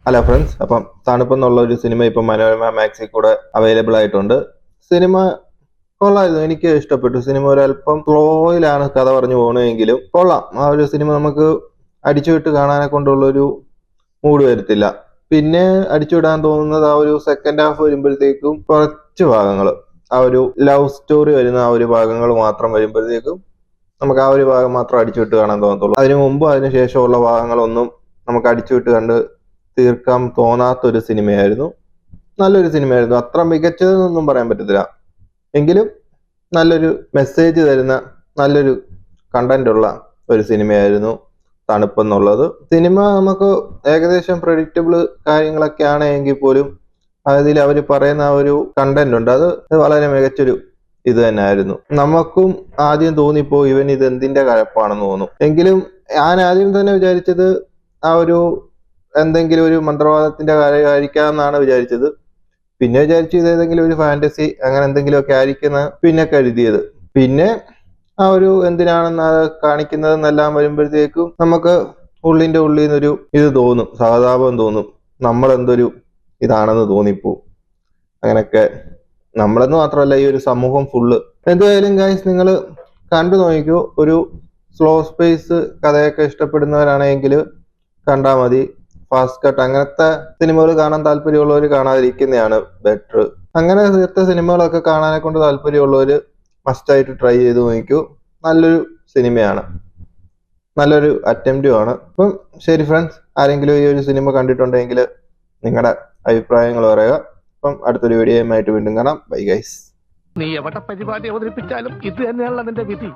Hello friends, അപ്പം തണുപ്പെന്നുള്ള ഒരു cinema ഇപ്പം മനോരമ മാക്സിൽ കൂടെ അവൈലബിൾ ആയിട്ടുണ്ട്. സിനിമ കൊള്ളായിരുന്നു, എനിക്ക് ഇഷ്ടപ്പെട്ടു. സിനിമ ഒരല്പം സ്ലോയിലാണ് കഥ പറഞ്ഞു പോകണമെങ്കിലും കൊള്ളാം. ആ ഒരു സിനിമ നമുക്ക് അടിച്ചുവിട്ട് കാണാനെ കൊണ്ടുള്ള ഒരു മൂഡ് വരത്തില്ല. പിന്നെ അടിച്ചുവിടാൻ തോന്നുന്നത് ആ ഒരു സെക്കൻഡ് ഹാഫ് വരുമ്പോഴത്തേക്കും കുറച്ച് ഭാഗങ്ങൾ, ആ ഒരു ലവ് സ്റ്റോറി വരുന്ന ആ ഒരു ഭാഗങ്ങൾ മാത്രം വരുമ്പോഴത്തേക്കും നമുക്ക് ആ ഒരു ഭാഗം മാത്രം അടിച്ചുവിട്ട് കാണാൻ തോന്നത്തുള്ളൂ. അതിനു മുമ്പ് അതിന് ശേഷമുള്ള ഭാഗങ്ങളൊന്നും നമുക്ക് അടിച്ചുവിട്ട് കണ്ട് തീർക്കാൻ തോന്നാത്തൊരു സിനിമയായിരുന്നു. നല്ലൊരു സിനിമയായിരുന്നു. അത്ര മികച്ചതെന്നൊന്നും പറയാൻ പറ്റത്തില്ല, എങ്കിലും നല്ലൊരു മെസ്സേജ് തരുന്ന നല്ലൊരു കണ്ടന്റ് ഉള്ള ഒരു സിനിമയായിരുന്നു തണുപ്പെന്നുള്ളത്. സിനിമ നമുക്ക് ഏകദേശം പ്രഡിക്റ്റബിൾ കാര്യങ്ങളൊക്കെ ആണെങ്കിൽ പോലും അതിൽ അവർ പറയുന്ന ആ ഒരു കണ്ടന്റ് ഉണ്ട്, അത് വളരെ മികച്ചൊരു ഇത് തന്നെയായിരുന്നു. നമുക്കും ആദ്യം തോന്നിപ്പോ ഇവൻ ഇത് എന്തിന്റെ കഴപ്പാണെന്ന് തോന്നും. എങ്കിലും ഞാൻ ആദ്യം തന്നെ വിചാരിച്ചത് ആ ഒരു എന്തെങ്കിലും ഒരു മന്ത്രവാദത്തിന്റെ കാര്യമായിരിക്കാമെന്നാണ് വിചാരിച്ചത്. പിന്നെ വിചാരിച്ചു ഇത് ഏതെങ്കിലും ഒരു ഫാന്റസി അങ്ങനെ എന്തെങ്കിലുമൊക്കെ ആയിരിക്കുന്ന പിന്നെ കരുതിയത്. പിന്നെ ആ ഒരു എന്തിനാണെന്ന് അത് കാണിക്കുന്നതെന്നെല്ലാം വരുമ്പോഴത്തേക്കും നമുക്ക് ഉള്ളിന്റെ ഉള്ളിൽ നിന്നൊരു ഇത് തോന്നും, സഹതാപം തോന്നും. നമ്മളെന്തൊരു ഇതാണെന്ന് തോന്നിപ്പോവും. അങ്ങനെയൊക്കെ നമ്മളെന്ന് മാത്രമല്ല, ഈ ഒരു സമൂഹം ഫുള്ള്. എന്തായാലും ഗൈസ്, നിങ്ങൾ കണ്ടു നോക്കിക്കോ. ഒരു സ്ലോ സ്പേസ് കഥയൊക്കെ ഇഷ്ടപ്പെടുന്നവരാണെങ്കിൽ കണ്ടാൽ മതി. ഫാസ്റ്റ് കട്ട് അങ്ങനത്തെ സിനിമകൾ കാണാൻ താല്പര്യമുള്ളവർ കാണാതിരിക്കുന്നതാണ് ബെറ്റർ. അങ്ങനെ തീർത്ത സിനിമകളൊക്കെ കാണാനെ കൊണ്ട് താല്പര്യമുള്ളവർ മസ്റ്റായിട്ട് ട്രൈ ചെയ്ത് നോക്കൂ. നല്ലൊരു സിനിമയാണ്, നല്ലൊരു അറ്റംപ്റ്റും ആണ്. അപ്പം ശരി ഫ്രണ്ട്സ്, ആരെങ്കിലും ഈ ഒരു സിനിമ കണ്ടിട്ടുണ്ടെങ്കിൽ നിങ്ങളുടെ അഭിപ്രായങ്ങൾ പറയുക. അപ്പം അടുത്തൊരു വീഡിയോയുമായിട്ട് വീണ്ടും കാണാം. Bye guys. നീ എവിടെ പരിപാടി അവതരിപ്പിച്ചാലും ഇത് തന്നെയാണല്ലോ നിന്റെ വിധി.